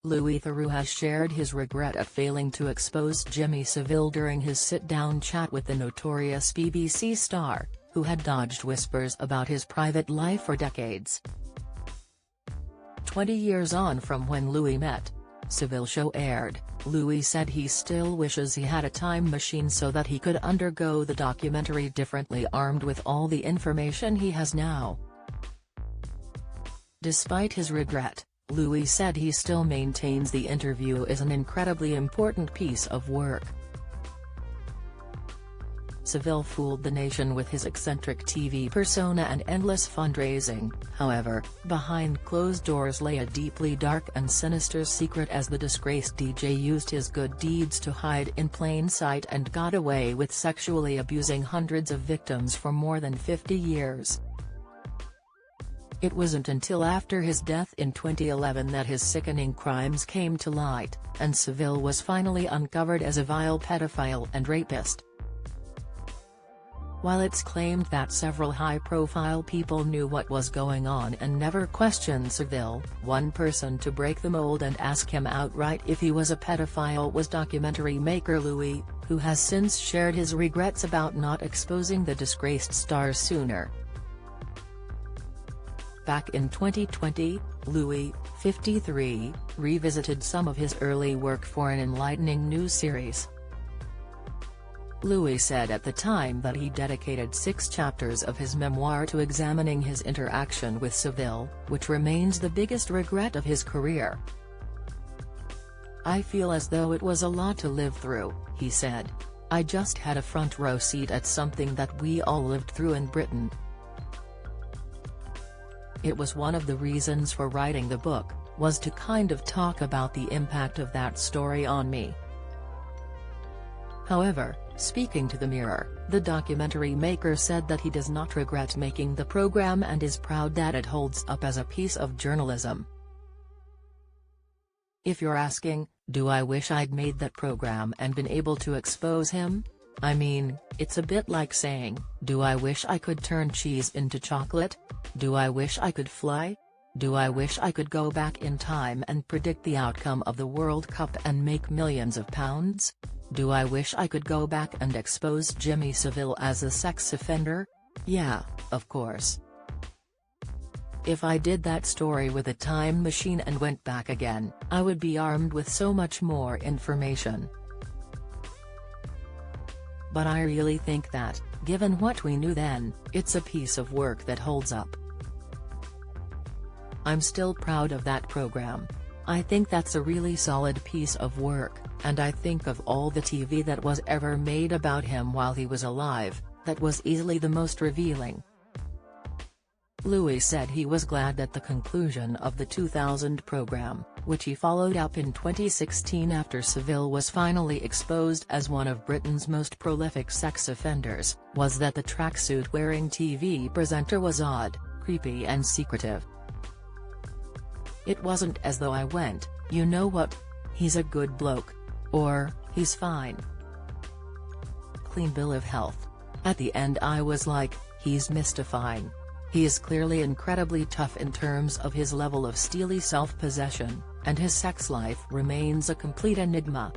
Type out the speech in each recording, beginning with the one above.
Louis Theroux has shared his regret at failing to expose Jimmy Savile during his sit-down chat with the notorious BBC star, who had dodged whispers about his private life for decades. 20 years on from when Louis met Savile show aired, Louis said he still wishes he had a time machine so that he could undergo the documentary differently, armed with all the information he has now. Despite his regret, Louis said he still maintains the interview is an incredibly important piece of work. Savile fooled the nation with his eccentric TV persona and endless fundraising. However, behind closed doors lay a deeply dark and sinister secret, as the disgraced DJ used his good deeds to hide in plain sight and got away with sexually abusing hundreds of victims for more than 50 years. It wasn't until after his death in 2011 that his sickening crimes came to light, and Savile was finally uncovered as a vile pedophile and rapist. While it's claimed that several high-profile people knew what was going on and never questioned Savile, one person to break the mold and ask him outright if he was a pedophile was documentary maker Louis, who has since shared his regrets about not exposing the disgraced star sooner. Back in 2020, Louis, 53, revisited some of his early work for an enlightening new series. Louis said at the time that he dedicated 6 chapters of his memoir to examining his interaction with Savile, which remains the biggest regret of his career. "I feel as though it was a lot to live through," he said. "I just had a front row seat at something that we all lived through in Britain. It was one of the reasons for writing the book, was to kind of talk about the impact of that story on me." However, speaking to the Mirror, the documentary maker said that he does not regret making the program and is proud that it holds up as a piece of journalism. "If you're asking, do I wish I'd made that program and been able to expose him? I mean, it's a bit like saying, do I wish I could turn cheese into chocolate? Do I wish I could fly? Do I wish I could go back in time and predict the outcome of the World Cup and make millions of pounds? Do I wish I could go back and expose Jimmy Savile as a sex offender? Yeah, of course. If I did that story with a time machine and went back again, I would be armed with so much more information. But I really think that, given what we knew then, it's a piece of work that holds up. I'm still proud of that program. I think that's a really solid piece of work, and I think of all the TV that was ever made about him while he was alive, that was easily the most revealing." Louis said he was glad that the conclusion of the 2000 program, which he followed up in 2016 after Savile was finally exposed as one of Britain's most prolific sex offenders, was that the tracksuit-wearing TV presenter was odd, creepy and secretive. "It wasn't as though I went, you know what? He's a good bloke. Or, he's fine. Clean bill of health. At the end I was like, he's mystifying. He is clearly incredibly tough in terms of his level of steely self-possession, and his sex life remains a complete enigma."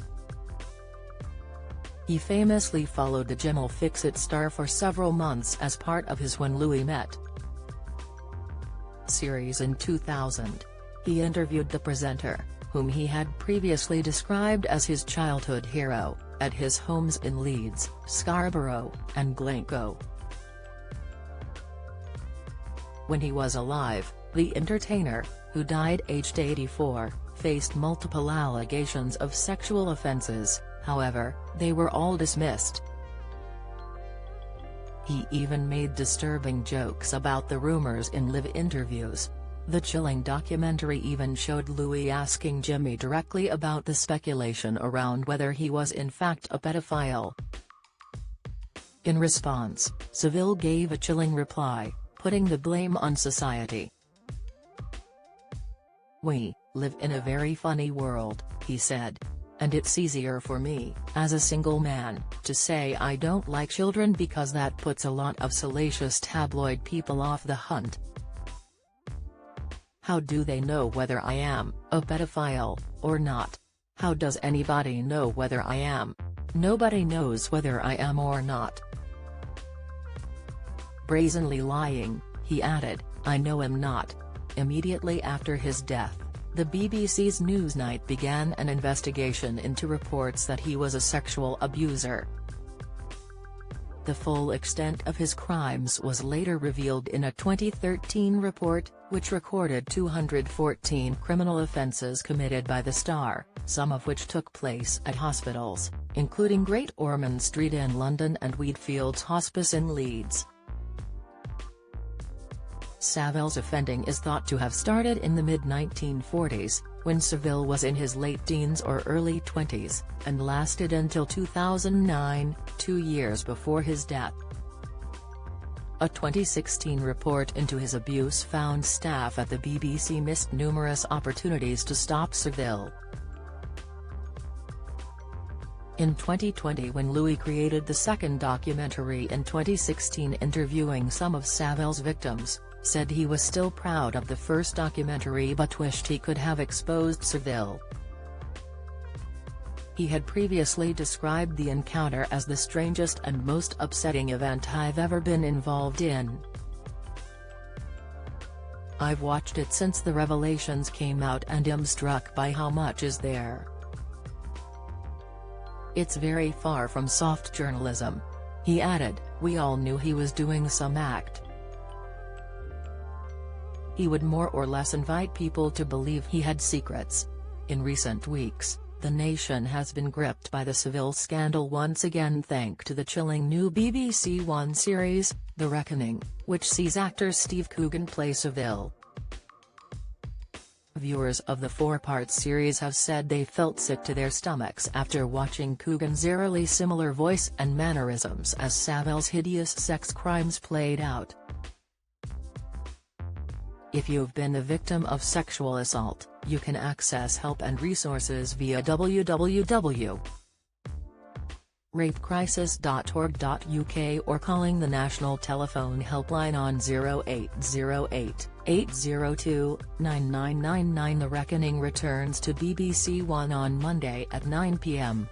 He famously followed the Jim'll Fix It star for several months as part of his When Louis Met series in 2000. He interviewed the presenter, whom he had previously described as his childhood hero, at his homes in Leeds, Scarborough, and Glasgow. When he was alive, the entertainer, who died aged 84, faced multiple allegations of sexual offences. However, they were all dismissed. He even made disturbing jokes about the rumours in live interviews. The chilling documentary even showed Louis asking Jimmy directly about the speculation around whether he was in fact a pedophile. In response, Savile gave a chilling reply, putting the blame on society. "We live in a very funny world," he said. "And it's easier for me, as a single man, to say I don't like children because that puts a lot of salacious tabloid people off the hunt. How do they know whether I am a pedophile or not? How does anybody know whether I am? Nobody knows whether I am or not. Brazenly lying, he added, I know I'm not. Immediately after his death, the BBC's Newsnight began an investigation into reports that he was a sexual abuser. The full extent of his crimes was later revealed in a 2013 report, which recorded 214 criminal offences committed by the star, some of which took place at hospitals, including Great Ormond Street in London and Wheatfields Hospice in Leeds. Savile's offending is thought to have started in the mid-1940s, when Savile was in his late teens or early 20s, and lasted until 2009, 2 years before his death. A 2016 report into his abuse found staff at the BBC missed numerous opportunities to stop Savile. In 2020, when Louis created the second documentary in 2016 interviewing some of Savile's victims, said he was still proud of the first documentary but wished he could have exposed Savile. He had previously described the encounter as the strangest and most upsetting event I've ever been involved in. I've watched it since the revelations came out and am struck by how much is there. It's very far from soft journalism. He added, we all knew he was doing some act. He would more or less invite people to believe he had secrets. In recent weeks, the nation has been gripped by the Savile scandal once again thanks to the chilling new BBC One series, The Reckoning, which sees actor Steve Coogan play Savile. Viewers of the 4-part series have said they felt sick to their stomachs after watching Coogan's eerily similar voice and mannerisms as Savile's hideous sex crimes played out. If you've been a victim of sexual assault, you can access help and resources via www.rapecrisis.org.uk or calling the National Telephone Helpline on 0808 802 9999. The Reckoning returns to BBC One on Monday at 9 p.m.